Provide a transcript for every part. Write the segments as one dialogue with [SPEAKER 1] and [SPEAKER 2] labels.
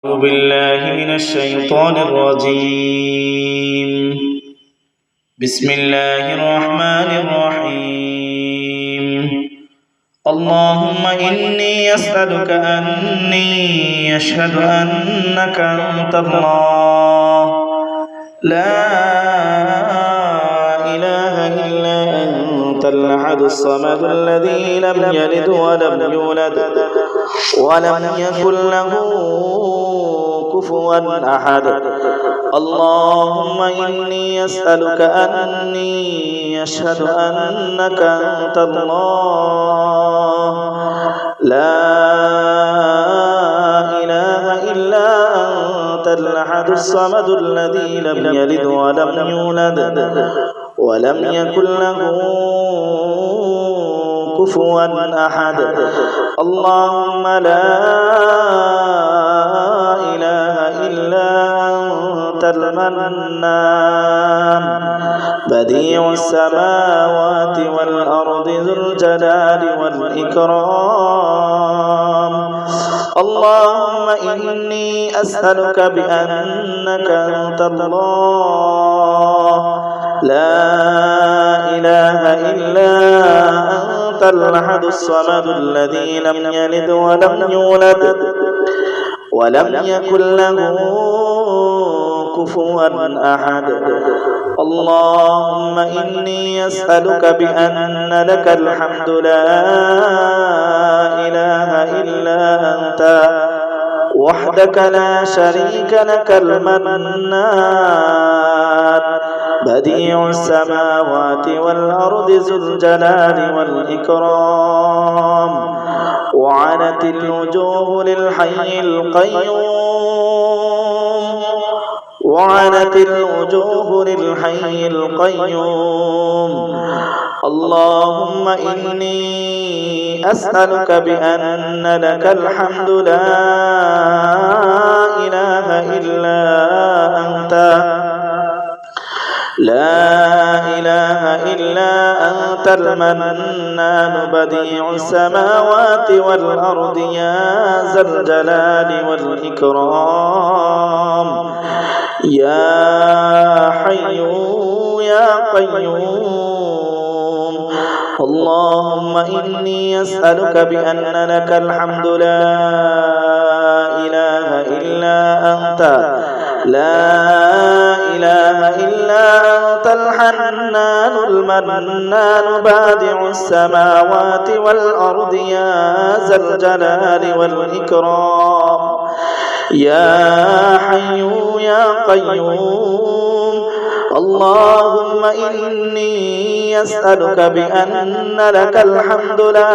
[SPEAKER 1] أعوذ بالله من الشيطان الرجيم. بسم الله الرحمن الرحيم. اللهم إني أسألك أني أشهد أنك أنت الله لا إله إلا أنت الأحد الصمد الذي لم يلد ولم يولد ولم يكن له كفوا أحد. اللهم إني أسألك أني أشهد أنك أنت الله لا إله إلا أنت الأحد الصمد الذي لم يلد ولم يولد ولم يكن له كفوا أحد. اللهم لا إله إلا أنت المنان بديع السماوات والأرض ذو الجلال والإكرام. اللهم إني أسألك بأنك أنت الله لا إله إلا أنت الأحد الصمد الذي لم يلد ولم يولد ولم يكن له كفوا أحد. اللهم إني أسألك بأن لك الحمد لا إله إلا أنت وحدك لا شريك لك المنان بديع السماوات والأرض ذو الجلال والإكرام. وعنت الوجوه للحي القيوم وعنت الوجوه للحي القيوم. اللهم إني أسألك بأن لك الحمد لا إله إلا أنت المنان بديع السماوات والأرض يا ذا الجلال والإكرام يا حي يا قيوم. اللهم إني أسألك بأن لك الحمد لا إله إلا أنت الحنان المنان بادع السماوات والأرض يا ذا الجلال والإكرام يا حي يا قيوم. اللهم إني أسألك بأن لك الحمد لا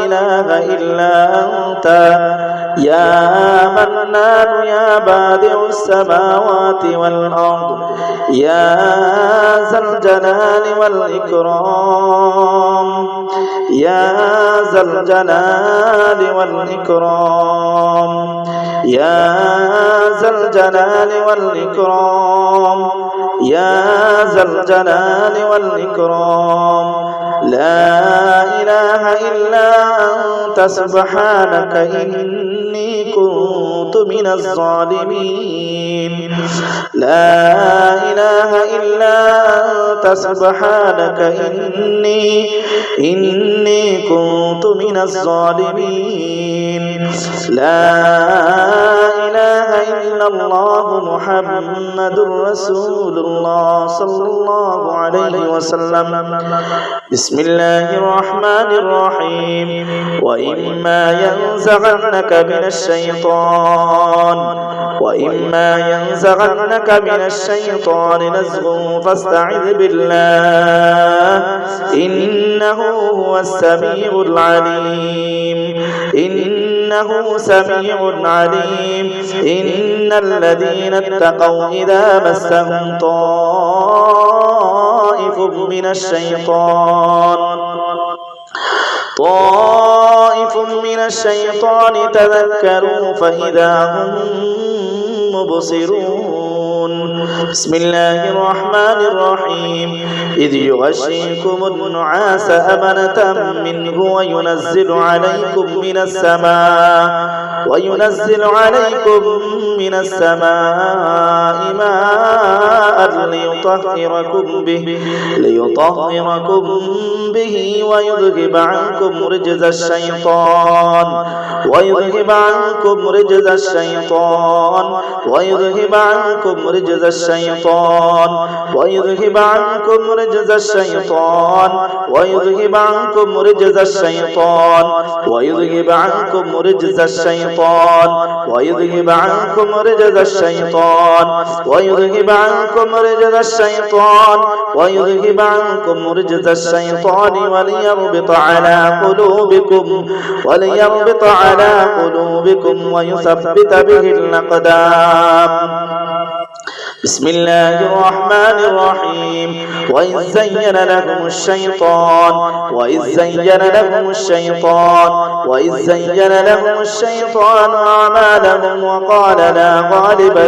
[SPEAKER 1] إله إلا أنت يا منان يا بادع السماوات والأرض يا ذا الجلال والإكرام يا ذا الجلال والإكرام يا ذا الجلال والإكرام يا ذا الجلال والإكرام. لا إله إلا أنت سبحانك إني كنت من الظالمين. لا إله إلا أنت سبحانك إني كنت من الظالمين. لا إله إلا الله محمد رسول الله صلى الله عليه وسلم. بسم الله الرحمن الرحيم. وإما ينزغنك من الشيطان نزغ فاستعذ بالله إنه هو السميع العليم إنه سميع عليم. إن الذين اتقوا إذا مسهم طائف من الشيطان تذكروا فإذا هم مبصرون. بسم الله الرحمن الرحيم. إذ يغشيكم النعاس أمنة منه وينزل عليكم من السماء وينزل عليكم من السماء ماء ليطهركم به ويذهب عنكم رجز الشيطان وليربط على قلوبكم ويثبت به الأقدام. بسم الله الرحمن الرحيم. وإذ زين لهم الشيطان أعمالهم وقال لا غالب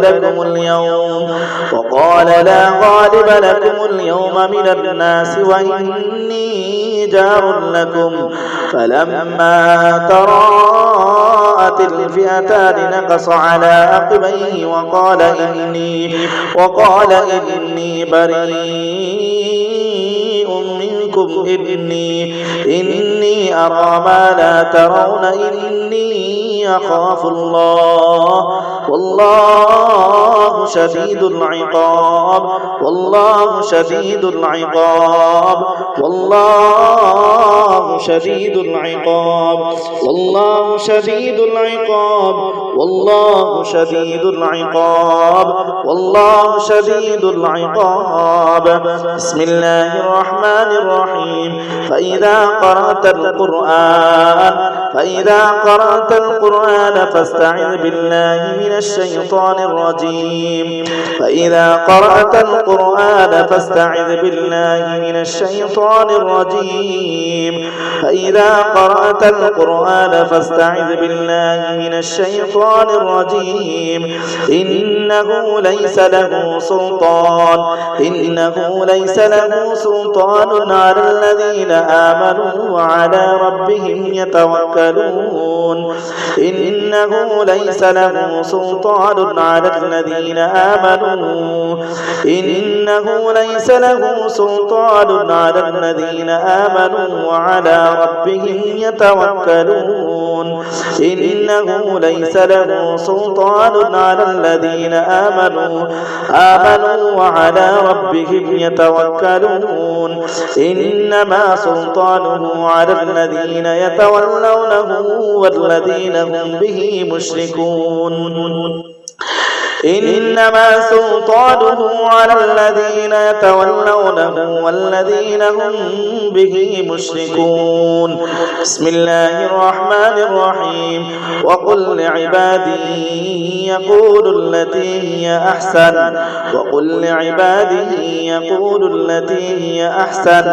[SPEAKER 1] لكم اليوم من الناس وإني جار لكم فلما تراءت الفئتان نكص على عقبيه وقال إني بريء منكم إني أرى ما لا ترون إني أخاف الله والله شديد العقاب. بسم الله الرحمن الرحيم. فإذا قرأت القرآن فاستعذ بالله من الشيطان الرجيم. إنه ليس له سلطان على الذين آمنوا وعلى ربهم يتوكلون. إنما سلطانه على الذين يتولونه والذين هم به مشركون. بسم الله الرحمن الرحيم. وقل لعبادي يقولوا التي هي أحسن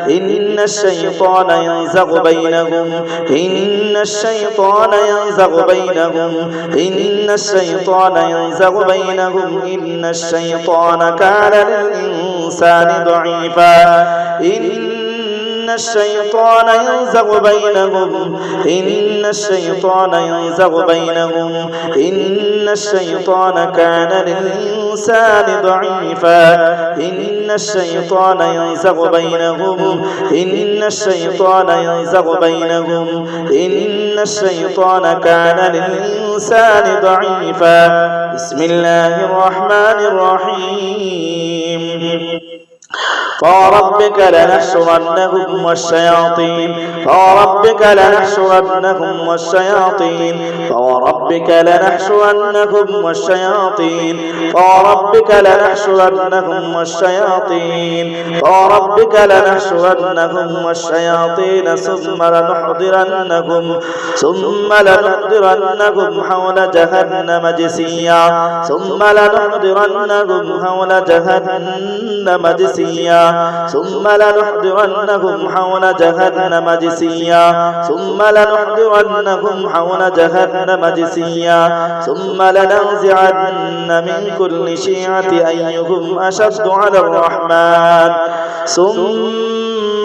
[SPEAKER 1] إن الشيطان ينزغ بينهم إن الشيطان كان للإنسان ضعيفا. إن الشيطان ينزغ بينهم إن الشيطان كان للإنسان ضعيفا. إن الشيطان ينزغ بينهم إن الشيطان كان للإنسان ضعيفا. بسم الله الرحمن الرحيم. فوربك لنحشرنهم والشياطين ثم لنحضرنهم حول جهنم جثيا ثم لنحضرنهم حول جهنم جثيا ثم لنحضرنهم حول جهنم جثيا ثم لننزعن من كل شيعة أيهم أشد على الرحمن ثم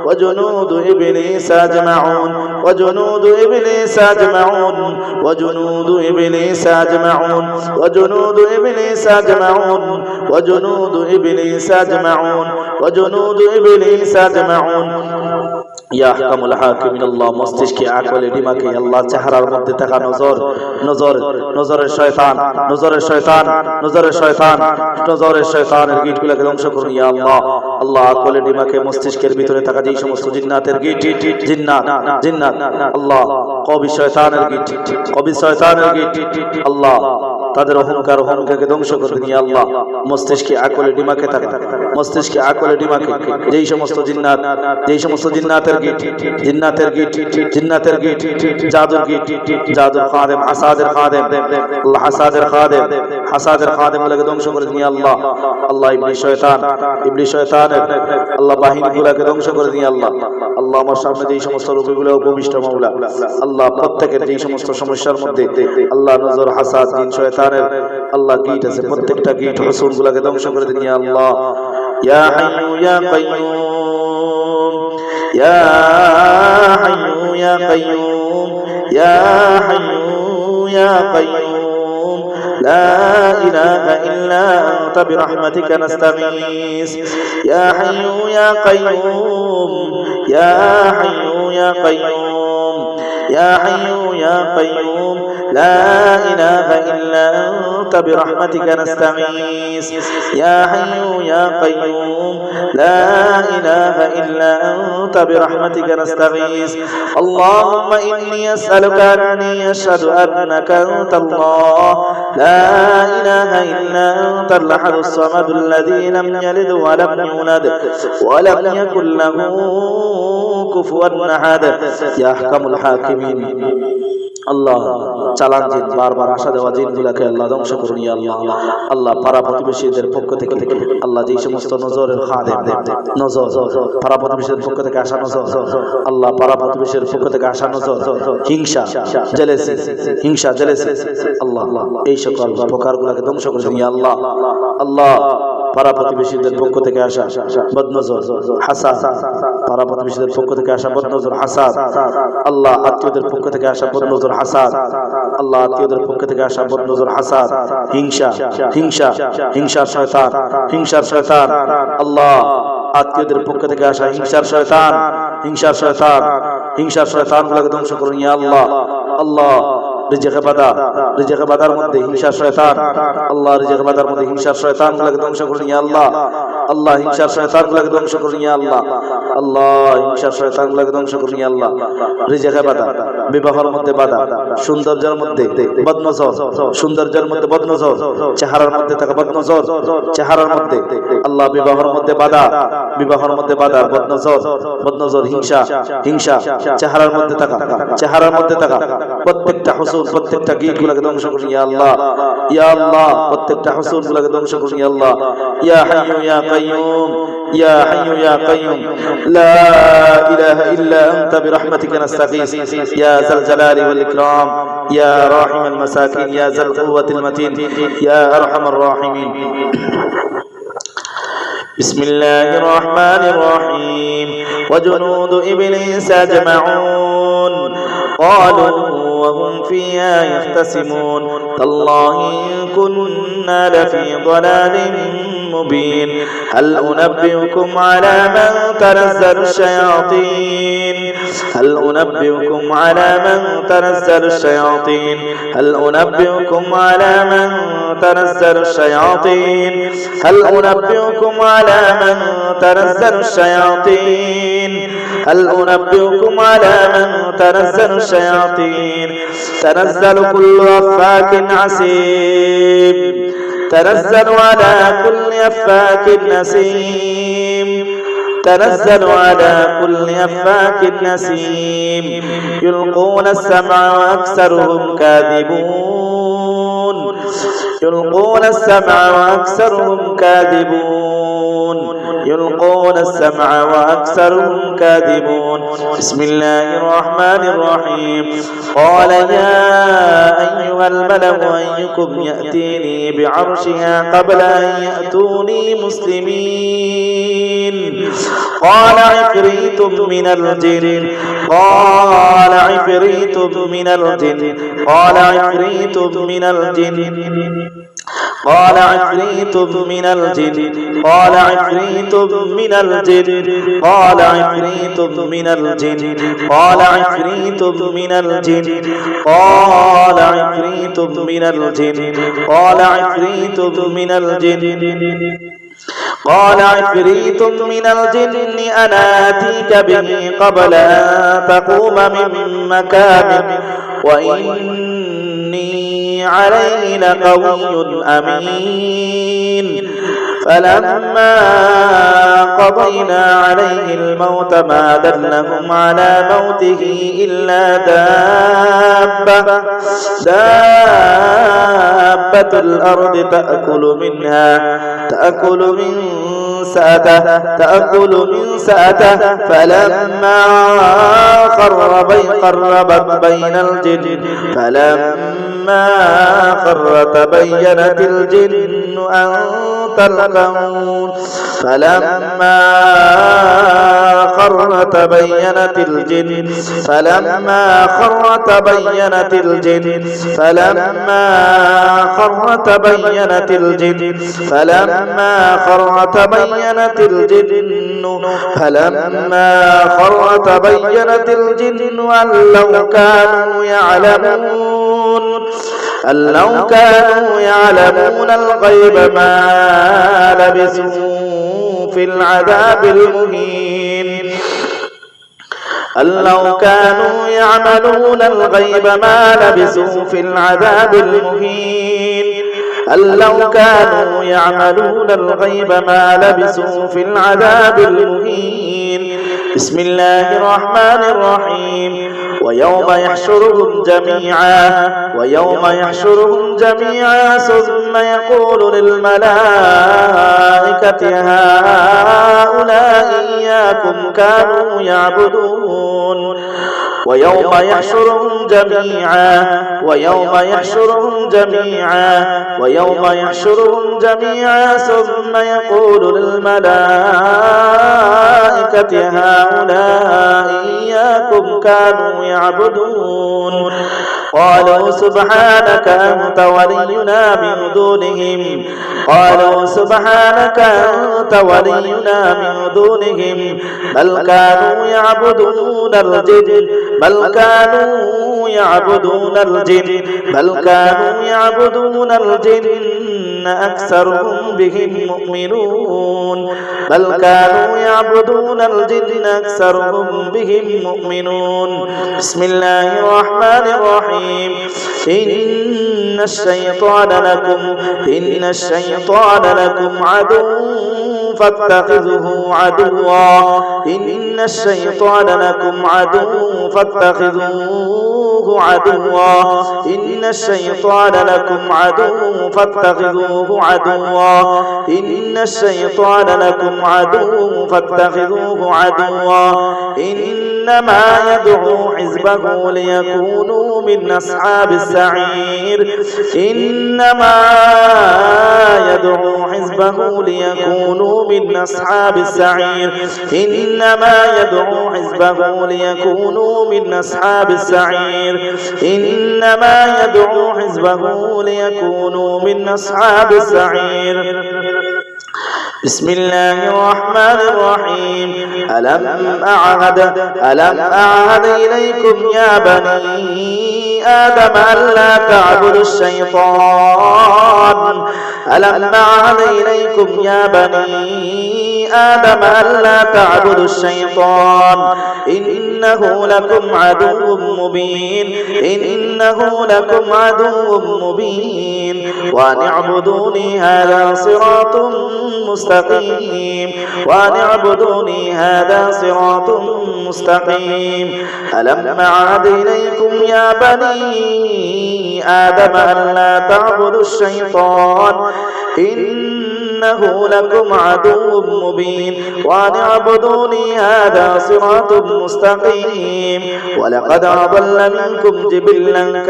[SPEAKER 1] وجنود إبليس أجمعون وجنود إبليس أجمعون وجنود إبليس أجمعون وجنود إبليس أجمعون وجنود إبليس أجمعون وجنود إبليس أجمعون ইয়া আহকামুল হাকিমিন আল্লাহ মস্তিষ্কে আকলে দিমাগে আল্লাহ চেহারার মধ্যে থাকা নজরের শয়তানের গিটগুলোকে ধ্বংস করুন ইয়া আল্লাহ আল্লাহ আকলে দিমাগে মস্তিষ্কের ভিতরে থাকা যেই সমস্ত জিন্নাতের গিট জিন্নাত আল্লাহ কবি শয়তানের গিট আল্লাহ তাদের অহংকারকে ধ্বংস করে দিন ইয়া আল্লাহ মস্তিষ্কে আকলে দিমাগে থাকা যেই সমস্ত জিন্নাতের গিট জাদুর খাদেম হাসাদের খাদেম আল্লাহ হাসাদের খাদেম গুলোকে ধ্বংস করে দিন ইয়া আল্লাহ আল্লাহ ইবলিস শয়তানের আল্লাহ বাহিনীগুলোকে ধ্বংস করে দিন আল্লাহ আল্লাহ আমার সামনে যেই সমস্ত রোগীগুলো উপবিষ্ট মাওলা আল্লাহ প্রত্যেকের যেই সমস্ত সমস্যার মধ্যে আল্লাহ নজর হাসাদ জিন শয়তানের আল্লাহ গিট আছে প্রত্যেকটা গিট হুসুন গুলোকে ধ্বংস করে দিন ইয়া আল্লাহ ইয়া হাইয়ু ইয়া কাইয়ুম ইয়া হাইয়ু ইয়া কাইয়ুম ইয়া হাইয়ু ইয়া কাইয়ুম লা ইলাহা ইল্লা আনতা বিরহমাতিকা নাস্তাগীস ইয়া হাইয়ু ইয়া কাইয়ুম ইয়া হাইয়ু ইয়া কাইয়ুম ইয়া হাইয়ু ইয়া কাইয়ুম لا إله إلا أنت برحمتك نستغيث يا حي يا قيوم لا إله إلا أنت برحمتك نستغيث اللهم إني أسألك أني أشهد أنك أنت الله لا إله إلا أنت الأحد الصمد الذي لم يلد ولم يولد ولم يكن له كفوا أحد يا أحكم الحاكمين আল্লাহ চালান জিন বারবার আশা দেওয়া জিনগুলোকে আল্লাহ ধ্বংস করুন ইয়া আল্লাহ আল্লাহ পাড়া প্রতিবেশীদের পক্ষ থেকে আল্লাহ যেই সমস্ত নজরের খাদেম নজর পাড়া প্রতিবেশীদের পক্ষ থেকে আসা নজর আল্লাহ পাড়া প্রতিবেশীদের পক্ষ থেকে আসা নজর হিংসা জেলেসি আল্লাহ এই সকল প্রকারগুলোকে ধ্বংস করুন ইয়া আল্লাহ আল্লাহ পাড়া প্রতিবেশীদের পক্ষ থেকে আসা বদনজর হাসাদ পাড়া প্রতিবেশীদের পক্ষ থেকে আসা বদনজর হাসাদ আল্লাহ আত্মীয়দের পক্ষ থেকে আসা বদনজর হাসাদ আল্লাহ আত্মীয়দের পক্ষ থেকে আসা বদনজর হাসাদ হিংসার শয়তান আল্লাহ আত্মীয়দের পক্ষ থেকে আসা হিংসার শয়তান গুলোকে ধ্বংস করুন ইয়া আল্লাহ আল্লাহ রিজকে বাদার মধ্যে হিংসার শয়তান আল্লাহ রিজকে বাদার মধ্যে হিংসার শয়তান গুলোকে ধ্বংস করুন ইয়া আল্লাহ আল্লাহ হিংসার শয়তান গুলোকে ধ্বংস করুন ইয়া আল্লাহ আল্লাহ হিংসার শয়তান গুলোকে ধ্বংস করুন ইয়া আল্লাহ রিজকে বাদা বিবাহের মধ্যে বাধা সৌন্দর্যের মধ্যে বদনজর চেহারার মধ্যে থাকা চেহারার মধ্যে আল্লাহ বিবাহের মধ্যে বাধা বদনজর হিংসা চেহারার মধ্যে থাকা প্রত্যেকটা হুসুন প্রত্যেকটা গিট গুলোকে ধ্বংস করুন ইয়া আল্লাহ প্রত্যেকটা হুসুন গুলোকে ধ্বংস করুন ইয়া আল্লাহ ইয়া হাইয়ু ইয়া কাইয়ুম লা ইলাহা ইল্লা আনতা বিরহমাতিকা নাস্তাগীস ইয়া যাল জালালি ওয়াল ইকরাম ইয়া রাহিমাল মাসাকিন ইয়া যাল কুওয়াতিল মাতিন ইয়া আরহামার রাহিমিন بسم الله الرحمن الرحيم وجنود إبليس أجمعون قالوا وهم فيها يختصمون تالله إن كنا لفي ضلال مبين هل أنبئكم على من تنزل الشياطين هل أنبئكم على من تنزل الشياطين هل أنبئكم على من تنزل الشياطين هل أنبئكم على من تنزل الشياطين هل أنبئكم على من تنزل الشياطين تنزل كل أفاك عسيم تنزل على كل أفاك نسيم تنزل على كل أفاك نسيم يلقون السمع وأكثرهم كاذبون يلقون السمع وأكثرهم كاذبون يلقون السمع وأكثرهم كاذبون بسم الله الرحمن الرحيم قال يا أيها الملأ أيكم يأتيني بعرشها قبل أن يأتوني مسلمين قال عفريت من الجن قال عفريت من الجن قال عفريت من الجن قال عفريت من الجن قال عفريت من الجن قال عفريت من الجن قال عفريت من الجن قال عفريت من الجن قال عفريت من الجن قال عفريت من الجن أنا آتيك به قبل أن تقوم من مكانك وإني عليه لقوي أمين فلما قضينا عليه الموت ما دلهم على موته إلا دابة الأرض تأكل من سأته فلما قربت بين الجن فلما خر تبينت الجن أن تلقون فلما خر تبينت الجن فلما خر تبينت الجن فلما خر تبينت الجن فلما خر تبينت الجن فلما خر تبينت الجن أن لو كانوا يعلمون الغيب ما لبثوا في العذاب المهين أن لو كانوا يعملون الغيب ما لبثوا في العذاب المهين أن لو كانوا يعملون الغيب ما لبثوا في العذاب المهين بسم الله الرحمن الرحيم ويوم يحشرهم جميعا ثم يقول للملائكة هؤلاء إياكم كانوا يعبدون ويوم يحشرهم جميعا ثم يقول للملائكة هؤلاء إياكم كانوا يعبدون قالوا سبحانك أنت ولينا من دونهم بل كانوا يعبدون الجن أكثرهم بهم مؤمنون بسم الله الرحمن الرحيم إن الشيطان لكم عدو فاتخذوه عدوا إنما يدعو حزبه ليكونوا من أصحاب السعير بسم الله الرحمن الرحيم ألم أعهد إليكم يا بني آدم ألا تعبدوا الشيطان إنه لكم عدو مبين وأن اعبدوني هذا صراط مستقيم ألم أعهد إليكم يا بني آدم ألا تعبدوا الشيطان إنه إنه لكم عدو مبين وأن اعبدوني هذا صراط مستقيم ولقد أضل منكم جبلا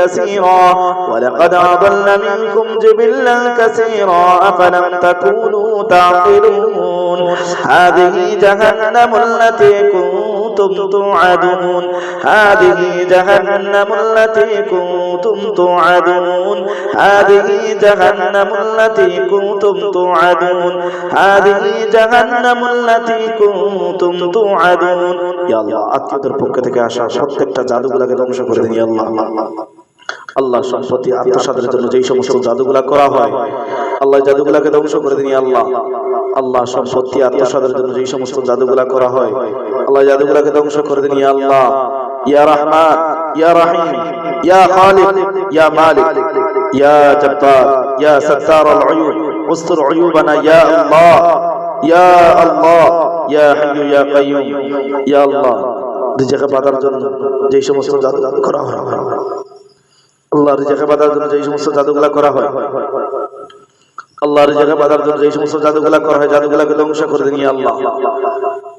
[SPEAKER 1] كثيرا أفلم تكونوا تعقلون هذه جهنم التي كنتم توعدون يا الله আত্মীয়দের পক্ষ থেকে আসা প্রত্যেকটা জাদুগুলোকে ধ্বংস করে দিন ইয়া আল্লাহ। আল্লাহ সম্পত্তি আত্মসাতের জন্য যেই সমস্ত জাদুগুলা করা হয় আল্লাহ জাদুগুলাকে ধ্বংস করে দিন ইয়া আল্লাহ। আল্লাহ সম্পত্তি আত্মসাতের জন্য যেই সমস্ত জাদুগুলা করা হয় আল্লাহ জাদুগুলাকে ধ্বংস করে দিন ইয়া আল্লাহ। ইয়া রহমান ইয়া রহিম ইয়া খালিক ইয়া মালিক ইয়া জব্বার ইয়া সত্তার আল উয়ুব উস্তুর উয়ুবানা ইয়া আল্লাহ ইয়া আল্লাহ ইয়া হাইয়্যু ইয়া কাইয়্যুম ইয়া আল্লাহ। রিজিক বাঁধার জন্য যেই সমস্ত জাদু করা হয় আল্লাহ রিজিক বাঁধার জন্য যেই সমস্ত জাদুগুলা করা হয় আল্লাহ রিজিক বাঁধার জন্য যেই সমস্ত জাদুগুলা করা হয় জাদুগুলাকে ধ্বংস করে দিন ইয়া আল্লাহ।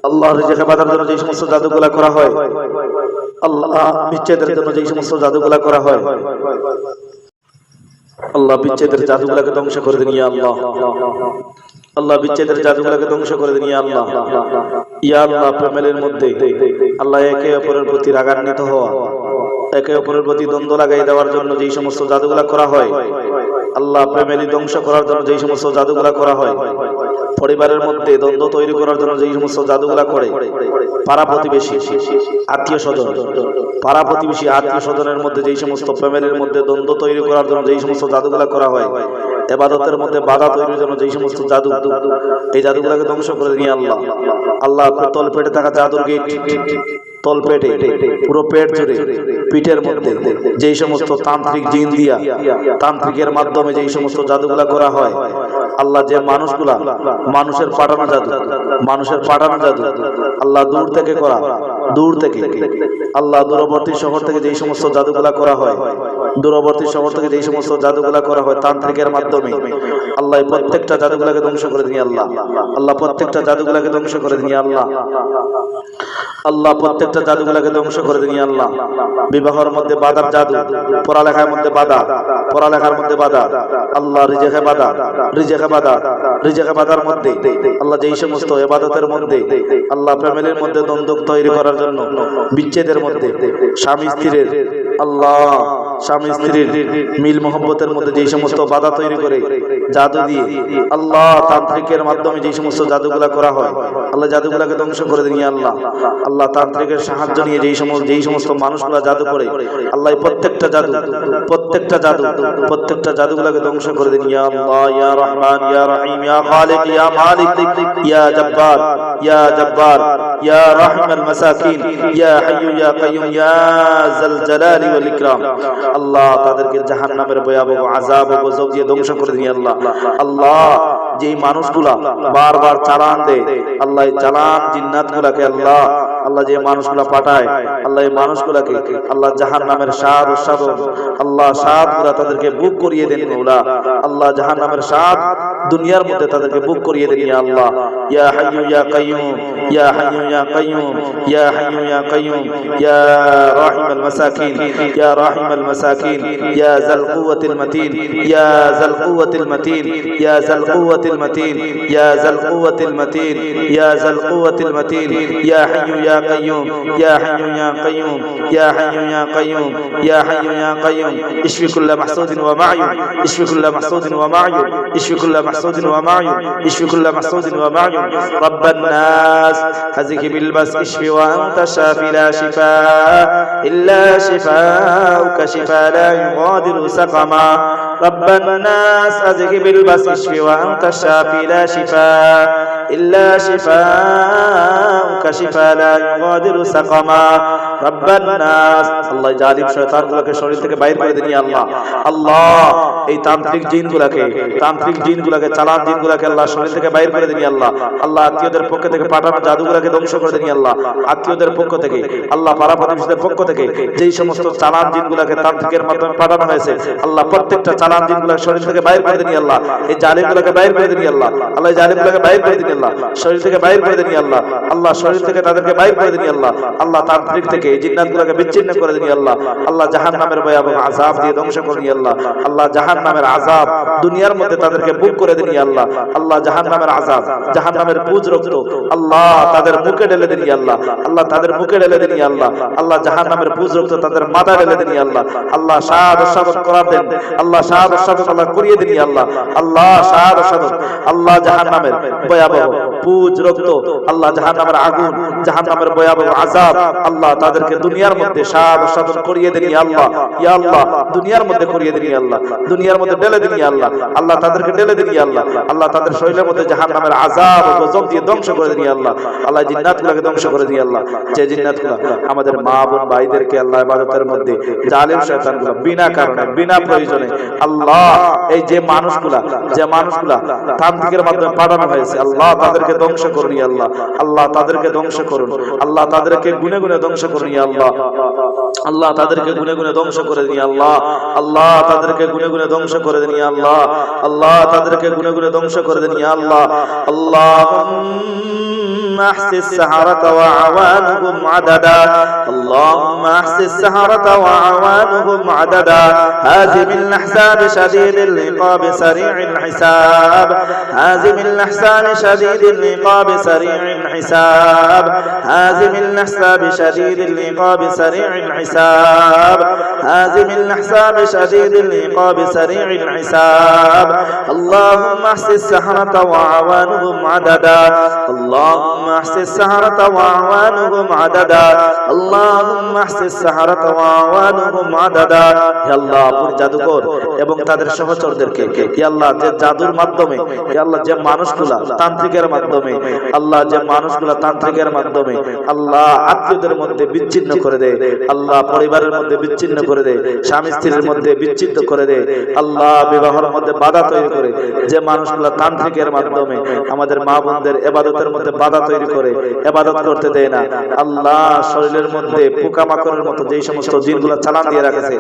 [SPEAKER 1] আল্লাহ রিজিক বাঁধার জন্য যেই সমস্ত জাদুগুলা করা হয় আল্লাহ বিচ্ছেদের জন্য যেই সমস্ত জাদুগুলা করা হয় আল্লাহ বিচ্ছেদের জাদুগুলাকে ধ্বংস করে দিন ইয়া আল্লাহ। আল্লাহ বিচ্ছেদের জাদুগুলাকে ধ্বংস করে দিন ইয়া আল্লাহ। ইয়া আল্লাহ প্রেমের মধ্যে আল্লাহ একে অপরের প্রতি রাগান্বিত হওয়া একে অপরের প্রতি দ্বন্দ্ব লাগাই দেওয়ার জন্য যেই সমস্ত জাদুগুলা করা হয় আল্লাহ প্রেমেলি ধ্বংস করার জন্য যেই সমস্ত জাদুগুলা করা হয় পরিবারের মধ্যে দ্বন্দ্ব তৈরি করার জন্য যেই সমস্ত জাদুগুলা করে পাড়া প্রতিবেশী আত্মীয় স্বজনের মধ্যে যেই সমস্ত ফ্যামিলির মধ্যে দ্বন্দ্ব তৈরি করার জন্য যেই সমস্ত জাদুগুলা করা হয় ইবাদতের মধ্যে বাধা তৈরির জন্য যেই সমস্ত জাদু এই জাদুগুলাকে ধ্বংস করে দিন আল্লাহ। আল্লাহ তল পেটে থাকা জাদুর গেট তল পেটে পুরো পেট জুড়ে পিঠের মধ্যে যেই সমস্ত তান্ত্রিক জিন দিয়া তান্ত্রিকের মাধ্যমে যেই সমস্ত জাদুগুলা করা হয় আল্লাহ যে মানুষগুলা মানুষের পাঠানো জাদু আল্লাহ দূর থেকে আল্লাহ দূরবর্তী শহর থেকে যেই সমস্ত জাদুগুলা করা হয় তান্ত্রিকের মাধ্যমে আল্লাহ প্রত্যেকটা জাদুগুলাকে ধ্বংস করে দিন আল্লাহ। আল্লাহ প্রত্যেকটা জাদুগুলাকে ধ্বংস করে দিন আল্লাহ। আল্লাহ প্রত্যেকটা জাদুগুলাকে ধ্বংস করে দিন আল্লাহ। বিবাহের মধ্যে বাধার জাদু পড়ালেখার মধ্যে বাধা আল্লাহ রিজিকে বাধার মধ্যে আল্লাহ যেই সমস্ত ইবাদতের মধ্যে আল্লাহ ফ্যামিলির মধ্যে দ্বন্দ্ব তৈরি করার জন্য বিচ্ছেদের মধ্যে স্বামী স্ত্রীর মিল মোহব্বতের মধ্যে যেই সমস্ত বাধা তৈরি করে জাদু দিয়ে আল্লাহ তান্ত্রিকের মাধ্যমে যেই সমস্ত জাদুগুলা করা হয় আল্লাহ জাদুগুলাকে ধ্বংস করে দিন আল্লাহ। আল্লাহ তান্ত্রিকের সাহায্য নিয়ে যেই সমস্ত মানুষগুলা জাদু করে আল্লাহ প্রত্যেকটা জাদুগুলাকে ধ্বংস করে দিন ইয়া আল্লাহ। ইয়া রহমান ইয়া রহিম ইয়া খালিক ইয়া মালিক ইয়া জব্বার ইয়া রাহিমাল মাসাকিন ইয়া হাইয়্যু ইয়া কাইয়্যুম ইয়া যাল জালালি ওয়াল ইকরাম। আল্লাহ তাদেরকে জাহান্নামের ভয়াবহ আযাব ও গজব দিয়ে ধ্বংস করে দিন আল্লাহ। আল্লাহ যেই মানুষগুলা বারবার চালান দেয় আল্লাহ এই চালান জিন্নাতগুলাকে আল্লাহ যে মানুষগুলা পাঠায় আল্লাহ এই মানুষগুলাকে আল্লাহ জাহান্নামের স্বাদ ও সাধন আল্লাহ স্বাদগুলা তাদেরকে বুক করিয়ে দেন মাওলা। আল্লাহ জাহান্নামের স্বাদ দুনিয়ার মধ্যে তাদেরকে বুক করিয়ে দেন ইয়া আল্লাহ। ইয়া হাইয়্যু ইয়া কাইয়্যুম ইয়া হাইয়্যু ইয়া কাইয়্যুম ইয়া হাইয়্যু ইয়া কাইয়্যুম ইয়া রাহিমাল মাসাকিন ইয়া রাহিমাল মাসাকিন ইয়া যাল কুওয়াতিল মাতিন ইয়া যাল কুওয়াতিল মাতিন ইয়া যাল কুওয়াতিল মাতিন ইয়া যাল কুওয়াতিল মাতিন ইয়া যাল কুওয়াতিল মাতিন ইয়া হাইয়্যু ইয়া কাইয়্যুম ইয়া হাইয়্যু ইয়া কাইয়্যুম ইয়া হাইয়্যু ইয়া কাইয়্যুম ইয়া হাইয়্যু ইয়া কাইয়্যুম ইশফি কুল্লা মাহসুদিন ওয়া মা'য়ুব ইশফি কুল্লা মাহসুদিন ওয়া মা'য়ুব ইশফি কুল্লা মাহসুদিন ওয়া মা'য়ুব ইশফি কুল্লা মাহসুদিন ওয়া মা'য়ুব রাব্বান নাস হাযিহি বিল বাস ইশফি ওয়া আনতা শাফি লা শিফা ইল্লা শিফাউকা শিফা লা ইউগাদিরু সাকামা রাব্বান নাস হাযিহি বিল বাস ইশফি ওয়া আনতা শাফি লা শিফা ইল্লা শিফাউকা শিফা লা ইউগাদিরু সাকামা রাব্বান নাস। আল্লাহ জালিম শয়তানগুলোকে শরীর থেকে বাইরে করে দিন আল্লাহ। আল্লাহ এই তান্ত্রিক জিনগুলোকে চালান জিনগুলোকে আল্লাহ শরীর থেকে বাইরে করে দিন আল্লাহ। আল্লাহ আত্মীয়দের পক্ষ থেকে পাঠানো জাদুগুলোকে ধ্বংস করে দিন আল্লাহ। আত্মীয়দের পক্ষ থেকে আল্লাহ পাড়া প্রতিবেশীদের পক্ষ থেকে যেই সমস্ত চালান জিনগুলোকে তান্ত্রিকের মাধ্যমে পাঠানো হয়েছে আল্লাহ প্রত্যেকটা হারাম জিনগুলোকে শরীর থেকে বাইর করে দিন আল্লাহ, এই জালিমগুলোকে বাইর করে দিন আল্লাহ, আল্লাহ এই জালিমগুলোকে বাইর করে দিন আল্লাহ, শরীর থেকে বাইর করে দিন আল্লাহ, আল্লাহ শরীর থেকে তাদেরকে বাইর করে দিন আল্লাহ, আল্লাহ তান্ত্রিক থেকে এই জিন্নাতগুলোকে বিচ্ছিন্ন করে দিন আল্লাহ, আল্লাহ জাহান্নামের ভয়াবহ আযাব দিয়ে ধ্বংস করে দিন আল্লাহ, আল্লাহ জাহান্নামের আযাব দুনিয়ার মধ্যে তাদেরকে বুক করে দিন আল্লাহ, আল্লাহ জাহান্নামের আযাব জাহান্নামের পুজ রক্ত আল্লাহ তাদের মুখে ঢেলে দিন আল্লাহ, আল্লাহ তাদের মুখে ঢেলে দিন আল্লাহ, আল্লাহ জাহান্নামের পুজ রক্ত তাদের মাথা ঢেলে দিন আল্লাহ, আল্লাহ শাহাদাত শাহাদাত করার দেন আল্লাহ, শাহাদাত শাহাদাত আল্লাহ করিয়ে দিন আল্লাহ, আল্লাহ শাহাদাত শাহাদাত আল্লাহ জাহান্নামের ভয়াবহ পুজ রক্ত আল্লাহ জাহান্নামের আগুন জাহান্নামের ভয়াবহ আযাব আল্লাহ তাদেরকে দুনিয়ার মধ্যে শাহাদাত শাহাদাত করিয়ে দিন আল্লাহ, ইয়া আল্লাহ দুনিয়ার মধ্যে করিয়ে দিন আল্লাহ, দুনিয়ার মধ্যে ঢেলে দিন আল্লাহ, আল্লাহ তাদেরকে ঢেলে দিন আল্লাহ, আল্লাহ তাদের শরীরের মধ্যে জাহান্নামের আযাব ও গজব দিয়ে ধ্বংস করে দিন আল্লাহ, আল্লাহ জিন্নাতগুলোকে ধ্বংস করে দিন আল্লাহ, যে জিন্নাতগুলো আমাদের মা বোন ভাইদেরকে আল্লাহ ইবাদতের মধ্যে জালিম শয়তানগুলো বিনা কারণে বিনা প্রয়োজনে আল্লাহ এই যে মানুষগুলা তান্ত্রিকের মাধ্যমে পাঠানো হয়েছে আল্লাহ তাদেরকে ধ্বংস করুন আল্লাহ, আল্লাহ তাদেরকে ধ্বংস করুন আল্লাহ, তাদেরকে গুনে গুনে ধ্বংস করুন আল্লাহ, আল্লাহ তাদেরকে গুনে গুনে ধ্বংস করে দিন আল্লাহ, আল্লাহ তাদেরকে গুনে গুনে ধ্বংস করে দিন আল্লাহ, আল্লাহ তাদেরকে গুনে গুনে ধ্বংস করে দিন আল্লাহ, আল্লাহুম্মা আহসিস সাহারাতা ওয়া আওয়ানুহুম আদাদা, اللهم احصِ السحرة وأعوانهم عددا، هازم الأحزاب شديد العقاب سريع الحساب، هازم الأحزاب شديد العقاب سريع الحساب، هازم الأحزاب شديد العقاب سريع الحساب، هازم الأحزاب شديد العقاب سريع الحساب، اللهم احصِ السحرة وأعوانهم عددا، اللهم احصِ السحرة وأعوانهم عددا، اللهم احصِ السحرة وأعوانهم عددا। হে আল্লাহ আপনি জাদুকর এবং তাদের সহচরদেরকে হে আল্লাহ যে জাদুর মাধ্যমে হে আল্লাহ যে মানুষগুলা তান্ত্রিকের মাধ্যমে আল্লাহ যে মানুষগুলা তান্ত্রিকের মাধ্যমে আল্লাহ আত্মীয়দের মধ্যে বিচ্ছিন্ন করে দেয়, আল্লাহ পরিবারের মধ্যে বিচ্ছিন্ন করে দেয়, স্বামী স্ত্রীর মধ্যে বিচ্ছিন্ন করে দেয়, আল্লাহ বিবাহের মধ্যে বাধা তৈরি করে, যে মানুষগুলা তান্ত্রিকের মাধ্যমে আমাদের মা বোনদের ইবাদতের মধ্যে বাধা তৈরি করে ইবাদত করতে দেয় না, আল্লাহ শরীরের মধ্যে পোকামাকড়ের মতো যেই সমস্ত জিনগুলো চালান দিয়ে রাখেছে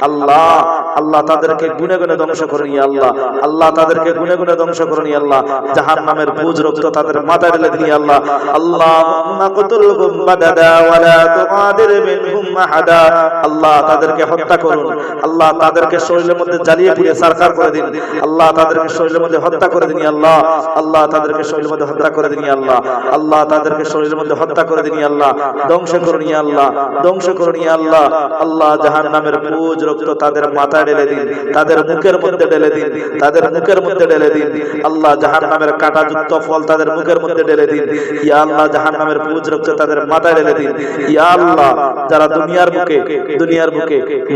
[SPEAKER 1] আল্লাহ, আল্লাহ তাদেরকে গুনে গুনে ধ্বংস করে নিয়ে আল্লাহ, আল্লাহ তাদেরকে গুনে গুনে ধ্বংস করে নিয়ে আল্লাহ, জাহান্নামের পুজ রক্ত তাদের মাথায় ঢেলে দিয়ে আল্লাহ, আল্লাহুম্মা কতুলহুম বাদাদা ওয়া লা তুগাদির মিনহুম আহাদা, আল্লাহ তাদেরকে হত্যা করুন, আল্লাহ তাদেরকে শরীরের মধ্যে জ্বালিয়ে পুড়িয়ে সারকার করে দিন, আল্লাহ তাদেরকে শরীরের মধ্যে হত্যা করে দিন আল্লাহ, আল্লাহ তাদেরকে শরীরের মধ্যে হত্যা করে দিন আল্লাহ, আল্লাহ তাদেরকে শরীরের মধ্যে হত্যা করে দিন আল্লাহ, ধ্বংস করুন আল্লাহ, ধ্বংস করুন আল্লাহ, আল্লাহ জাহান্নামের পুজ রক্ত তাদের মাথায় ঢেলে দিন, তাদের মুখের মধ্যে ঢেলে দিন, তাদের মুখের মধ্যে ঢেলে দিন, আল্লাহ জাহান্নামের কাঁটাযুক্ত ফল তাদের মুখের মধ্যে ঢেলে দিন, ইয়া আল্লাহ জাহান্নামের পুজ রক্ত তাদের মাথায় ঢেলে দিন, ইয়া আল্লাহ যারা দুনিয়ার বুকে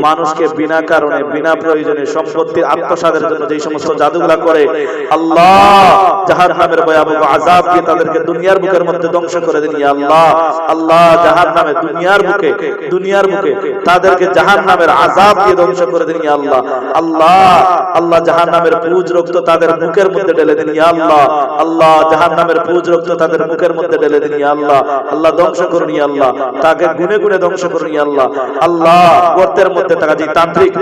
[SPEAKER 1] মানুষকে বিনা কারণে বিনা প্রয়োজনে সম্পত্তির আত্মসাদের জন্য যেই সমস্ত জাদুগুলা করে আল্লাহ জাহান্নামের ভয়াবহ আযাব দিয়ে তাদেরকে দুনিয়ার বুকের মধ্যে ধ্বংস করে দিন ইয়া আল্লাহ, আল্লাহ জাহান্নামে দুনিয়ার বুকে তাদেরকে জাহান্নামের আযাব দিয়ে ধ্বংস করে দিন ইয়া আল্লাহ, আল্লাহ আল্লাহ জাহান্নামের পুজ রক্ত তাদের মুখের মধ্যে ঢেলে দিন ইয়া আল্লাহ, আল্লাহ জাহান্নামের পুজ রক্ত তাদের মুখের মধ্যে ঢেলে দিন ইয়া আল্লাহ, আল্লাহ ধ্বংস করুন ইয়া আল্লাহ, তাকে গুনে গুনে ধ্বংস করুন ইয়া আল্লাহ, আল্লাহ গর্তের মধ্যে থাকা যে তান্ত্রিক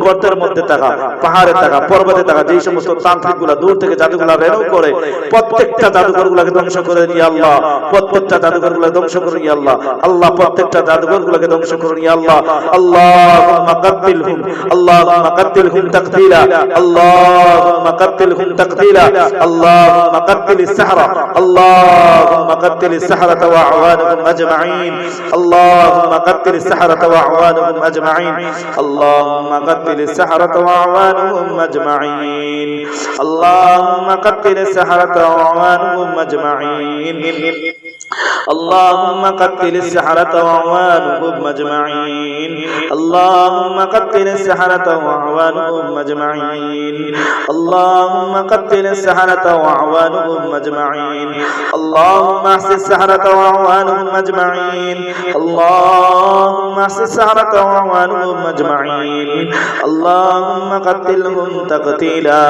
[SPEAKER 1] গর্তের মধ্যে থাকা পাহাড়ে থাকা পর্বতে থাকা যেই সমস্ত তান্ত্রিকগুলা দূর থেকে জাদুগুলা রেণু করে প্রত্যেকটা জাদুঘরগুলোকে ধ্বংস করে দিন ইয়া আল্লাহ, প্রত্যেকটা জাদুঘরগুলো ধ্বংস করুন ইয়া আল্লাহ, আল্লাহ প্রত্যেকটা জাদুঘরগুলোকে ধ্বংস করুন ইয়া আল্লাহ, আল্লাহুম্মা কাত্তিলহুম, আল্লাহুম্মা কাত্তিলহুম তাকতীলা, আল্লাহুম্মা কাত্তিলহুম তাকতীলা, আল্লাহুম্মা কাত্তিলিস সাহরা, আল্লাহুম্মা কাত্তিলিস সাহরাতা ওয়া আওয়ানুহুম আজমাইন, আল্লাহুম্মা কাত্তিলিস সাহরাতা ওয়া আওয়ানুহুম আজমাইন, আল্লাহুম্মা কাত্তিলিস সাহরাতা ওয়া আওয়ানুহুম আজমাইন, আল্লাহুম্মা কাত্তিলিস সাহরাতা ওয়া আওয়ানুহুম আজমাইন, اللهم قتل السحرة وأعوانهم أجمعين، اللهم قتل السحرة وأعوانهم أجمعين، اللهم قتل السحرة وأعوانهم أجمعين، اللهم احصِ السحرة وأعوانهم أجمعين، اللهم احصِ السحرة وأعوانهم أجمعين، اللهم قتلهم تقتيلا،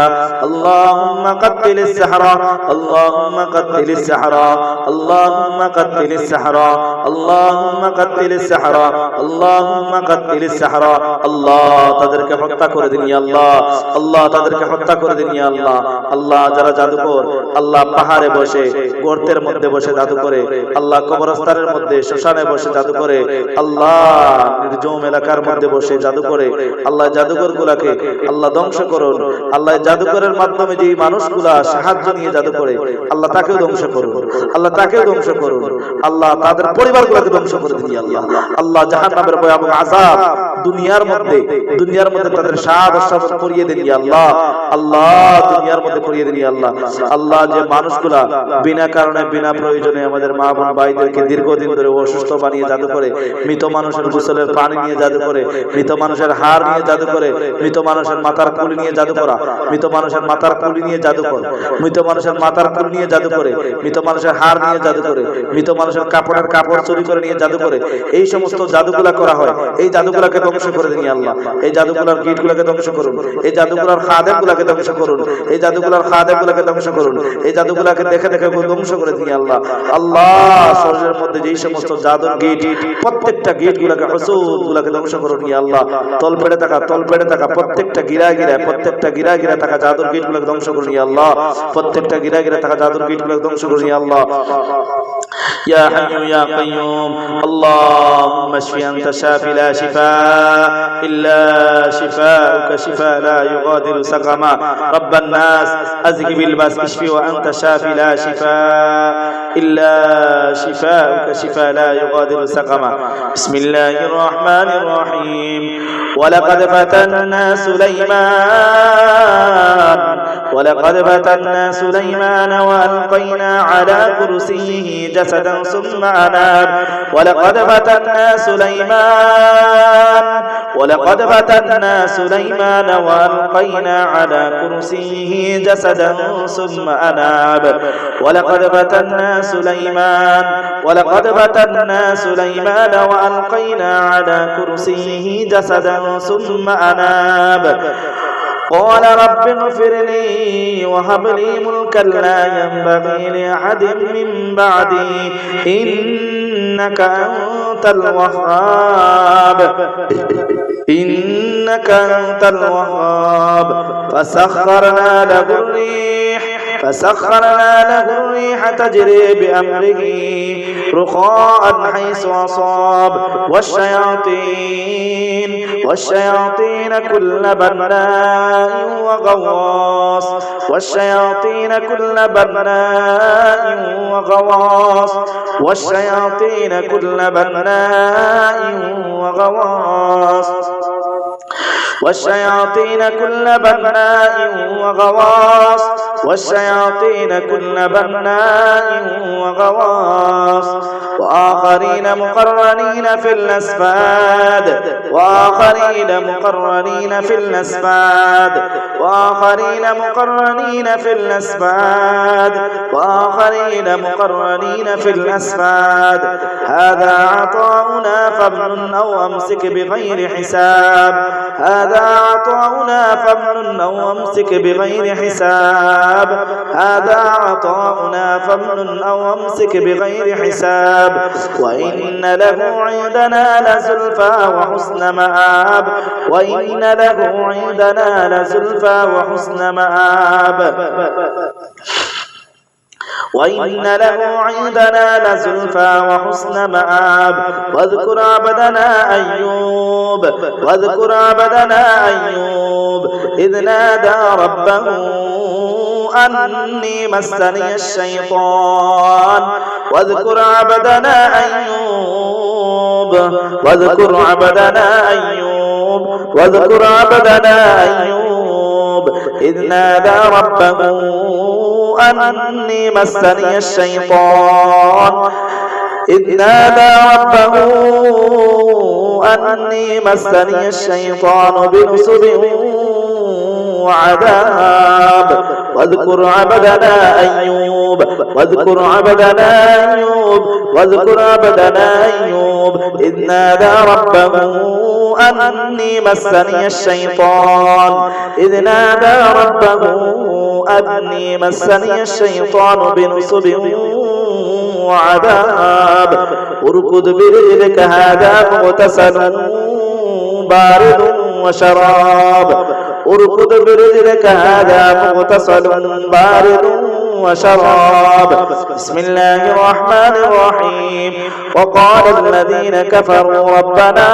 [SPEAKER 1] اللهم قتل السحرة، اللهم قتل السحرة، اللهم قتل السحرة اللهم قتل السحرة اللهم قتل السحرة আল্লাহ তাদেরকে হত্যা করে দিন ইয়া আল্লাহ আল্লাহ তাদেরকে হত্যা করে দিন ইয়া আল্লাহ আল্লাহ যারা জাদুকর আল্লাহ পাহাড়ে বসে গর্তের মধ্যে বসে জাদু করে আল্লাহ কবরস্থানের মধ্যে শ্মশানে বসে জাদু করে আল্লাহ নির্জম এলাকার মধ্যে বসে জাদু করে আল্লাহ জাদুকরগুলোকে আল্লাহ ধ্বংস করুন আল্লাহ জাদুকরের মাধ্যমে যে মানুষগুলা সাহায্য নিয়ে জাদু করে আল্লাহ তাকেও ধ্বংস করুন আল্লাহ তাকেও ধ্বংস করুন আল্লাহ তাদের পরিবারগুলোকে ধ্বংস করে দিন ইয়া আল্লাহ আল্লাহ জাহান্নামের ভয়াবহ আযাব দুনিয়ার মধ্যে তাদের স্বাদ আস্বাদন করিয়ে দিন ইয়া আল্লাহ আল্লাহ দুনিয়ার মধ্যে করিয়ে দিন ইয়া আল্লাহ আল্লাহ যে মানুষগুলা বিনা কারণে বিনা প্রয়োজনে আমাদের মা বোন ভাইদেরকে দীর্ঘদিন ধরে অসুস্থ বানিয়ে জাদু করে মৃত মানুষের গোসলের পানি নিয়ে জাদু করে মৃত মানুষের হাড় নিয়ে জাদু করে মৃত মানুষের মাথার কুলি নিয়ে জাদু করা মৃত মানুষের মাথার কুলি নিয়ে জাদু করে মৃত মানুষের মাথার কুলি নিয়ে জাদু করে মৃত মানুষের হাড় নিয়ে জাদু করে মৃত মানুষের কাপড়ের কাপড় চুরি করে নিয়ে জাদু করে এই সমস্ত জাদুগুলা করা হয় এই জাদুগুলাকে ধ্বংস করে দিন আল্লাহ এই জাদুগুলার গিটগুলোকে ধ্বংস করুন এই জাদুগুলার খাদেমগুলোকে ধ্বংস করুন এই জাদুগুলার খাদেমগুলোকে ধ্বংস করুন এই জাদুগুলাকে দেখে দেখে ধ্বংস করে দিন আল্লাহ আল্লাহ শরীরের মধ্যে যেই সমস্ত জাদুর গিট প্রত্যেকটা গিটগুলোকে হসুদগুলোকে ধ্বংস করুন ইয়া আল্লাহ তলপেড়ে থাকা প্রত্যেকটা গিরা থাকা জাদুর গিটগুলোকে ধ্বংস করুন ইয়া আল্লাহ প্রত্যেকটা গিরা থাকা জাদুর গিটগুলোকে ধ্বংস করুন ইয়া আল্লাহ يا حي يا قيوم اللهم اشف أنت شافي لا شفاء إلا شفاءك شفاء لا يغادر سقما رب الناس أذهب الباس اشفي وأنت شافي لا شفاء إلا شفاءك شفاء لا يغادر سقما بسم الله الرحمن الرحيم ولقد فتنا سليمان وألقينا على كرسيه جسدا ثم أناب ولقد فتنا سليمان وألقينا على كرسيه جسدا ثم أناب ولقد فتنا سليمان وألقينا على كرسيه جسدا ثم أناب قال رب اغفر لي وهب لي ملكا لا ينبغي لأحد من بعدي إنك أنت الوهاب فسخرنا له الريح تجري بأمره رخاء حيث أصاب والشياطين كل بناء وغواص والشياطين كل بناء وغواص وآخرين مقرنين في الأصفاد وآخرين مقرنين في الأصفاد هذا عطاؤنا فامنن أو أمسك بغير حساب وإن له عندنا لزلفى وحسن مآب واذكر عبدنا أيوب إذ نادى ربه أني مسني الشيطان واذكر عبدنا أيوب إذ نادى ربه أني مسني الشيطان بنصب وعذاب واذكر عبدنا أيوب إذ نادى ربه أني مسني الشيطان بنصب وعذاب اركض برجلك هذا مغتسل بارد وشراب اركض برجلك هذا مغتسل بارد وشراب بسم الله الرحمن الرحيم وقال الذين كفروا ربنا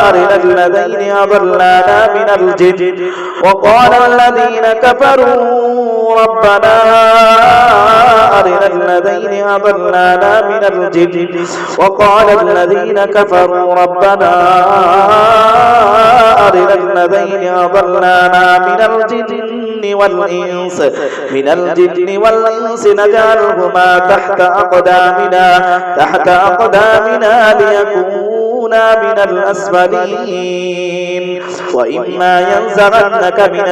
[SPEAKER 1] أرنا الذين أضلانا من الجن وقال الذين كفروا ربنا أرنا الذين أضلانا من الجن وقال الذين كفروا ربنا أرنا الذين أضلانا من الجن والإنس نجعلهما تحت أقدامنا ليكونا من الأسفلين وإما ينزغنك من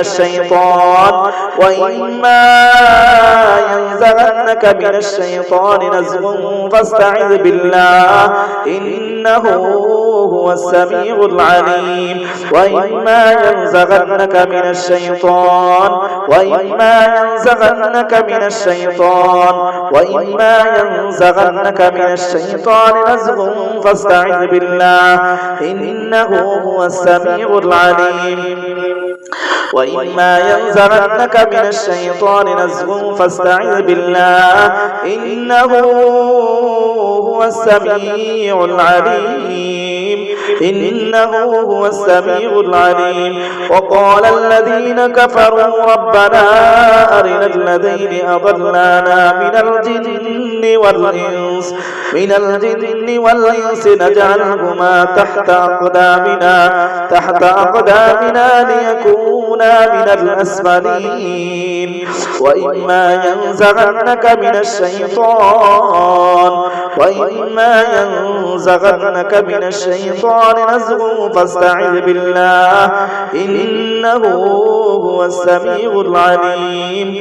[SPEAKER 1] الشيطان نزغ فاستعذ بالله إنه هو السميع العليم وإما ينزغنك من الشيطان نزغ فاستعذ بالله إنه هو السميع العليم وإما ينزغنك من الشيطان نزغ فاستعذ بالله إنه هو السميع العليم وقال الذين كفروا ربنا أرنا الذين أضلانا من الجن والإنس نجعلهما تحت أقدامنا ليكونا من الأسفلين وإما ينزغنك من الشيطان نزغ فاستعذ بالله إنه هو السميع العليم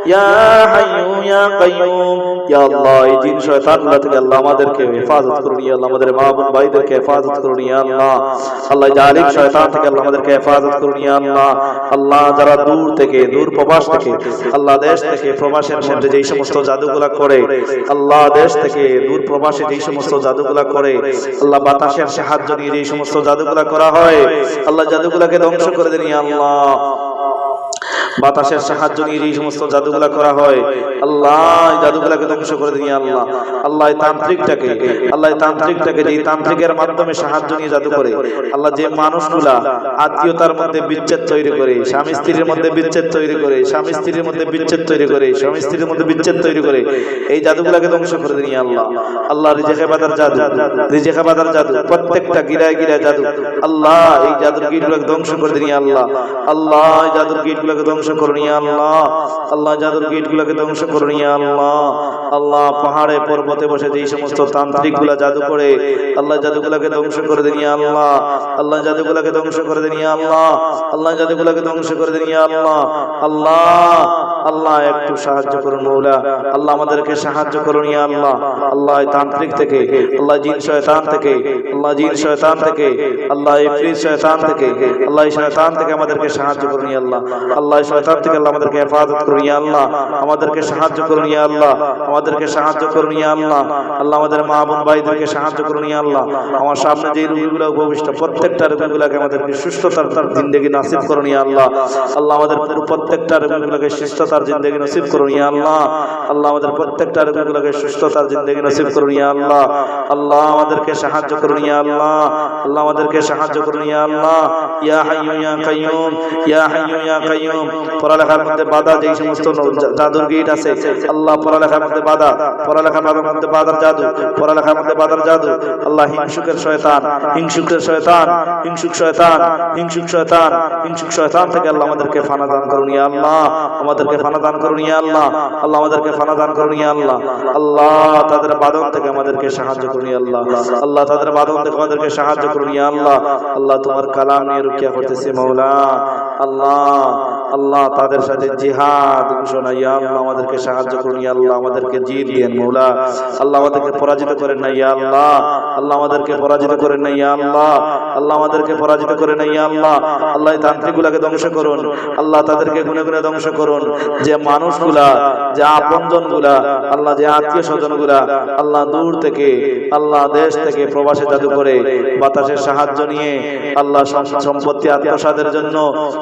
[SPEAKER 1] يا حي يا قيوم يا الله জিন শয়তানরা থেকে আল্লাহ আমাদেরকে হেফাজত করুন ইয়া আল্লাহ আমাদের মা বোন ভাইদেরকে হেফাজত করুন ইয়া আল্লাহ আল্লাহ জালিম শয়তান থেকে আল্লাহ আমাদেরকে হেফাজত করুন ইয়া আল্লাহ আল্লাহ যারা দূর প্রবাস থেকে আল্লাহ দেশ থেকে প্রবাসের মধ্যে যেই সমস্ত জাদুগুলা করে আল্লাহ দেশ থেকে দূর প্রবাসে যেই সমস্ত জাদুগুলা করে আল্লাহ বাতাসের সাহায্য নিয়ে যেই সমস্ত জাদুগুলা করা হয় আল্লাহ জাদুগুলাকে ধ্বংস করে দেন ইয়া আল্লাহ বাতাসের সাহায্য নিয়ে এই সমস্ত জাদুগুলা করা হয় আল্লাহ জাদুগুলাকে ধ্বংস করে দিন আল্লাহ আল্লাহ তান্ত্রিকটাকে যে তান্ত্রিকের মাধ্যমে সাহায্য নিয়ে জাদু করে আল্লাহ যে মানুষগুলা আত্মীয়তার মধ্যে বিচ্ছেদ তৈরি করে স্বামী স্ত্রীর মধ্যে বিচ্ছেদ তৈরি করে এই জাদুগুলাকে ধ্বংস করে দিন আল্লাহ আল্লাহ রিজেকে বাদার জাদু প্রত্যেকটা গিরায় জাদু আল্লাহ এই জাদুর গিরগুলোকে ধ্বংস করে দিন আল্লাহ আল্লাহ জাদুর গিরগুলোকে ধ্বংস করুন ইয়া আল্লাহ আল্লাহ জাদুর গিটগুলোকে ধ্বংস করুন ইয়া আল্লাহ আল্লাহ পাহাড়ে পর্বতে বসে যেই সমস্ত তান্ত্রিকগুলা জাদু করে আল্লাহ জাদুগুলোকে ধ্বংস করে দেন ইয়া আল্লাহ আল্লাহ জাদুগুলোকে ধ্বংস করে দেন ইয়া আল্লাহ আল্লাহ জাদুগুলোকে ধ্বংস করে দেন ইয়া আল্লাহ আল্লাহ আল্লাহ একটু সাহায্য করুন মাওলা আল্লাহ আমাদেরকে সাহায্য করুন ইয়া আল্লাহ আল্লাহ তান্ত্রিক থেকে আল্লাহ জিন শয়তান থেকে আল্লাহ ইফরিত শয়তান থেকে আল্লাহ শয়তান থেকে আমাদেরকে সাহায্য করুন ইয়া আল্লাহ আল্লাহ শয়তান থেকে আল্লাহ আমাদেরকে হেফাজত করুন ইয়া আল্লাহ আমাদেরকে সাহায্য করুন ইয়া আল্লাহ আল্লাহ আমাদের মা বোন ভাইদেরকে সাহায্য করুন ইয়া আল্লাহ আমার সামনে যে রোগীগুলো উপবিষ্ট প্রত্যেকটা রোগীগুলোকে আমাদেরকে সুস্থতার জিন্দেগি নসিব করুন ইয়া আল্লাহ আল্লাহ আমাদের প্রত্যেকটা রোগীগুলোকে সুস্থতার জিন্দেগি নসিব করুন ইয়া আল্লাহ আল্লাহ আমাদের প্রত্যেকটা রোগীগুলোকে সুস্থতার জিন্দেগি নসিব করুন ইয়া আল্লাহ আল্লাহ আমাদেরকে সাহায্য করুন ইয়া আল্লাহ আল্লাহ আমাদেরকে সাহায্য করুন ইয়া আল্লাহ ইয়া হাইয়্যু ইয়া কাইয়্যুম পড়ালেখার মধ্যে বাধা যেই সমস্ত জাদুর গিট আছে আল্লাহ পড়ালেখার মধ্যে বাধা বাধার জাদু আল্লাহ হিংসুক শয়তান থেকে আল্লাহ আমাদেরকে ফানা দান করুন ইয়া আল্লাহ আমাদেরকে ফানা দান করুন ইয়া আল্লাহ আল্লাহ আমাদেরকে ফানা দান করুন ইয়া আল্লাহ আল্লাহ তাদের বাঁধন থেকে আমাদেরকে সাহায্য করুন ইয়া আল্লাহ আল্লাহ তাদের বাঁধন থেকে আমাদেরকে সাহায্য করুন ইয়া আল্লাহ আল্লাহ তোমার কালাম নিয়ে রুকিয়া করতেছি মাওলা আল্লাহ আল্লাহ তাদের সাথে জিহাদ ঘোষণা, ইয়া আল্লাহ আমাদেরকে সাহায্য করুন, ইয়া আল্লাহ আমাদেরকে জিত দেন মওলা, আল্লাহ আমাদেরকে পরাজিত করেন না ইয়া আল্লাহ, আল্লাহ আমাদেরকে পরাজিত করেন না ইয়া আল্লাহ, আল্লাহ আমাদেরকে পরাজিত করেন না ইয়া আল্লাহ। আল্লাহ এই তান্ত্রিকগুলাকে ধ্বংস করুন, আল্লাহ তাদেরকে গুনে গুনে ধ্বংস করুন। যে মানুষগুলা, যে আপনজনগুলা, আল্লাহ যে আত্মীয় স্বজনগুলা আল্লাহ দূর থেকে, আল্লাহ দেশ থেকে প্রবাসে জাদু করে বাতাসের সাহায্য নিয়ে আল্লাহ সম্পত্তি আত্মসাদের জন্য,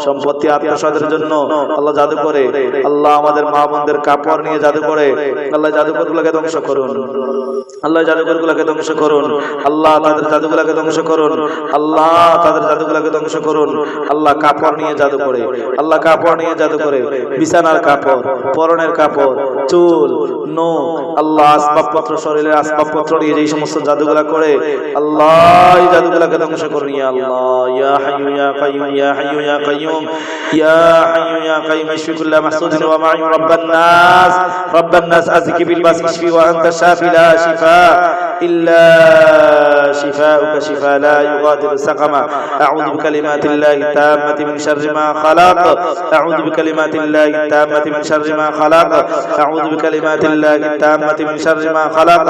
[SPEAKER 1] সম্পত্তি আত্মসাদের জন্য আল্লাহ জাদু করে, আল্লাহ আমাদের মা বোনদের কাপড় নিয়ে জাদু করে, আল্লাহ জাদুকরগুলোকে ধ্বংস করুন, আল্লাহ জাদুকরগুলোকে ধ্বংস করুন, আল্লাহ তাদের জাদুগুলোকে ধ্বংস করুন, আল্লাহ তাদের জাদুগুলোকে ধ্বংস করুন। আল্লাহ কাপড় নিয়ে জাদু করে, আল্লাহ কাপড় নিয়ে জাদু করে, বিছানার কাপড়, পরনের কাপড়, চুল, নখ, আল্লাহ আসবাবপত্র, শরীরের আসবাবপত্র নিয়ে যেই সমস্ত জাদুগুলা করে আল্লাহ এই জাদুগুলাকে ধ্বংস করুন ইয়া আল্লাহ। ইয়া হাইয়্যু ইয়া কাইয়্যুম, ইয়া হাইয়্যু ইয়া কাইয়্যুম, ইয়া হাইয়্যু ইয়া কাইয়্যুম ইশফি কুল্লা মাহসুদিন ওয়া মা'in রাব্বান নাস আযকি বিল বাস ইশফি ওয়া আনতা শাফি লা শিফা ইল্লা শিফাউকা শিফা লা ইউগাদিরু সাকামা। আউযু বিকালিমাতিল্লাহি তাম্মাতি মিন শাররি মা খালাক, আউযু বিকালিমাতিল্লাহি তাম্মাতি মিন শাররি মা খালাক, আউযু বিকালিমাতিল্লাহি তাম্মাতি মিন শাররি মা খালাক,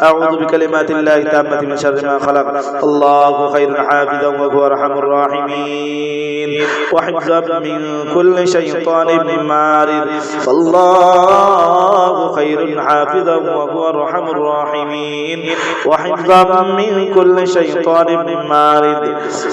[SPEAKER 1] আউযু বিকালিমাতিল্লাহি তাম্মাতি মিন শাররি মা খালাক। আল্লাহু খায়রুন হাফিযান ওয়া হুয়া আরহামুর রাহিমিন ওয়া হিফযান মিন কুল্লি শাইতানিন মারিদ। আল্লাহু খায়রুন হাফিযান ওয়া হুয়া আরহামুর রাহিমিন ওয়া হিফযান মিন কুল্লি শাইতানিন মারিদ।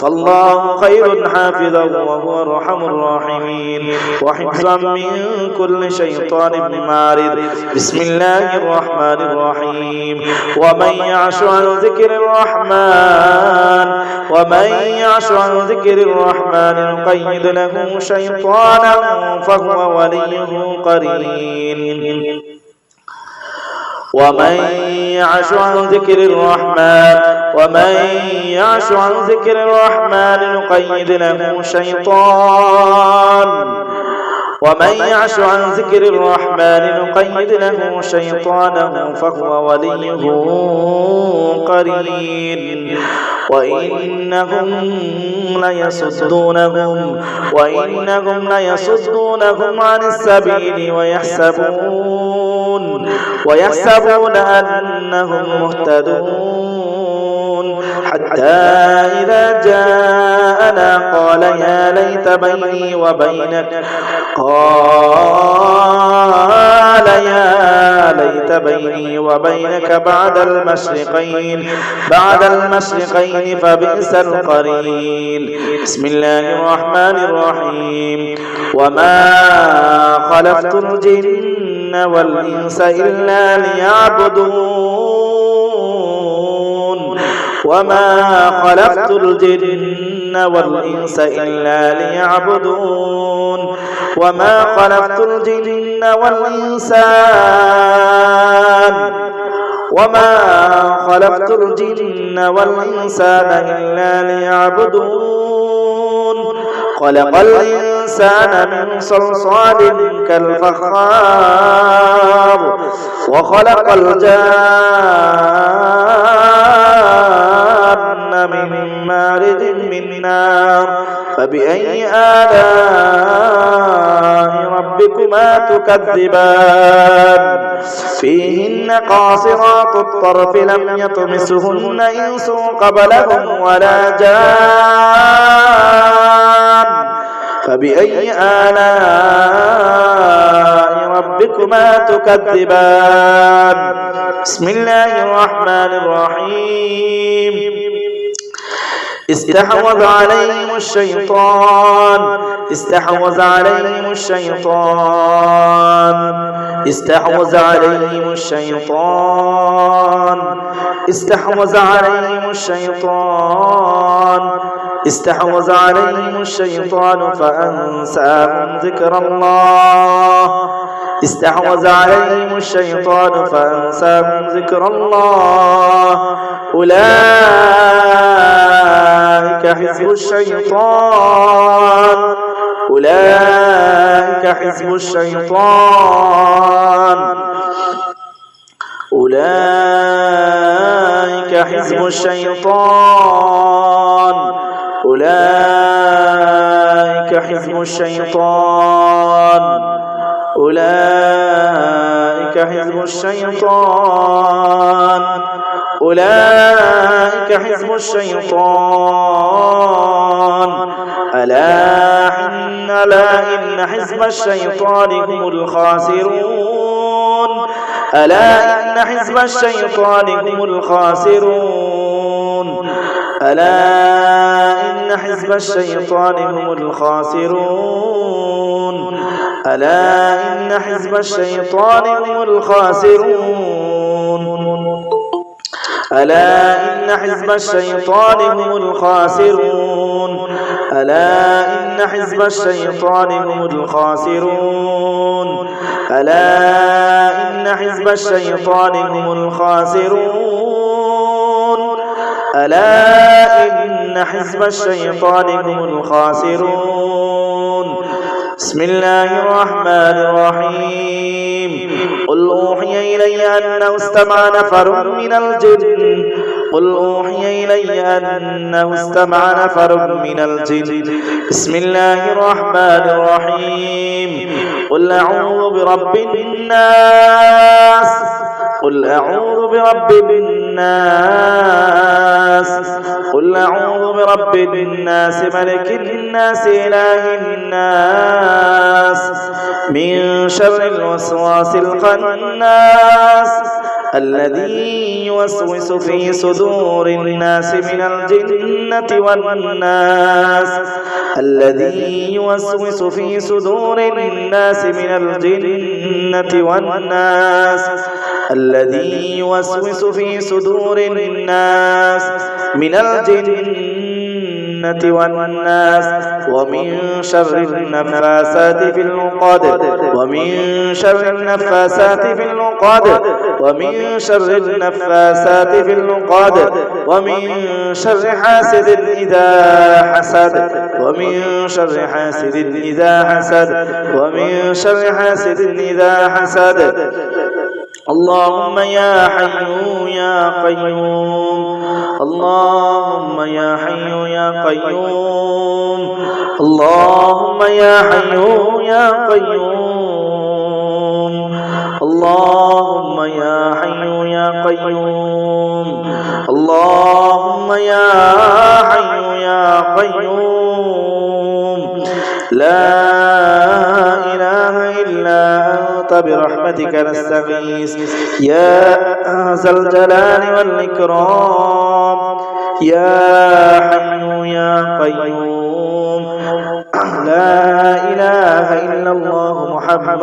[SPEAKER 1] আল্লাহু খায়রুন হাফিযান ওয়া হুয়া আরহামুর রাহিমিন ওয়া হিফযান মিন কুল্লি শাইতানিন মারিদ। বিসমিল্লাহির রহমানির রহিম। ওয়া মান ইয়াশু আন যিকরির রহমান, ওয়া মান ইয়াশু আন যিকরির রহমান নুকাইয়িদ লাহু শাইতানান ফাহুয়া ওয়ালিয়্যুহু قرين. ومن يعش عن ذكر الرحمن، ومن يعش عن ذكر الرحمن نقيد له شيطان، ومن يعش عن ذكر الرحمن نقيد له شيطانا فهو وليه قرين. وإنهم ليصدونهم عن السبيل ويحسبون أنهم مهتدون، حتى إذا جاءنا قال يا ليت بيني وبينك بعد المشرقين فبئس القرين. بسم الله الرحمن الرحيم. وما خلقت الجن والإنس إلا ليعبدون، وما خلقت الجن والإنس إلا ليعبدون، وما خلقت الجن والإنسان إلا ليعبدون. خلق الإنسان من صلصال كالفخار، وخلق الجان من مارد من نار. فبأي آلاء ربكما تكذبان؟ فيهن قاصرات الطرف لم يطمسهن إنس قبلهم ولا جان. فبأي آلاء ربكما تكذبان؟ بسم الله الرحمن الرحيم. استحوذ عليهم الشيطان، استحوذ عليهم الشيطان، استحوذ عليهم الشيطان، استحوذ عليهم الشيطان، استحوذ عليهم الشيطان فأنساهم ذكر الله، استحوذ عليهم الشيطان فأنساهم ذكر الله. أولئك حزب الشيطان، أولئك حزب الشيطان، أولئك حزب الشيطان، أولئك حزب الشيطان أولئك حزب الشيطان أولئك حزب الشيطان ألا إن حزب الشيطان هم الخاسرون ألا إن حزب الشيطان هم الخاسرون ألا إن حزب الشيطان هم الخاسرون ألا إن حزب الشيطان هم الخاسرون ألا إن حزب الشيطان هم الخاسرون ألا إن حزب الشيطان هم الخاسرون ألا إن حزب الشيطان هم الخاسرون ألا إن حزب الشيطان هم الخاسرون بسم الله الرحمن الرحيم قل أوحي إلي أنه استمع نفر من الجن قل أوحي إلي أنه استمع نفر من الجن بسم الله الرحمن الرحيم قل أعوذ برب الناس قل أعوذ برب الناس قل أعوذ برب الناس ملك الناس إله الناس من شر الوسواس الخناس الذي يوسوس في صدور الناس من الجنة والناس الذي يوسوس في صدور الناس من الجنة والناس الذي يوسوس في صدور الناس من الجنة والناس ومن شر النفاسات في العقد ومن شر النفاسات في العقد ومن شر النفاسات في العقد ومن شر حاسد إذا حسد ومن شر حاسد إذا حسد ومن شر حاسد إذا حسد اللهم يا حي يا قيوم اللهم يا حي يا قيوم اللهم يا حي يا قيوم اللهم يا حي يا قيوم اللهم يا حي يا قيوم لا إله إلا أنت برحمتك نستغيث يا ذا الجلال والإكرام يا حي يا قيوم لا إله إلا الله محمد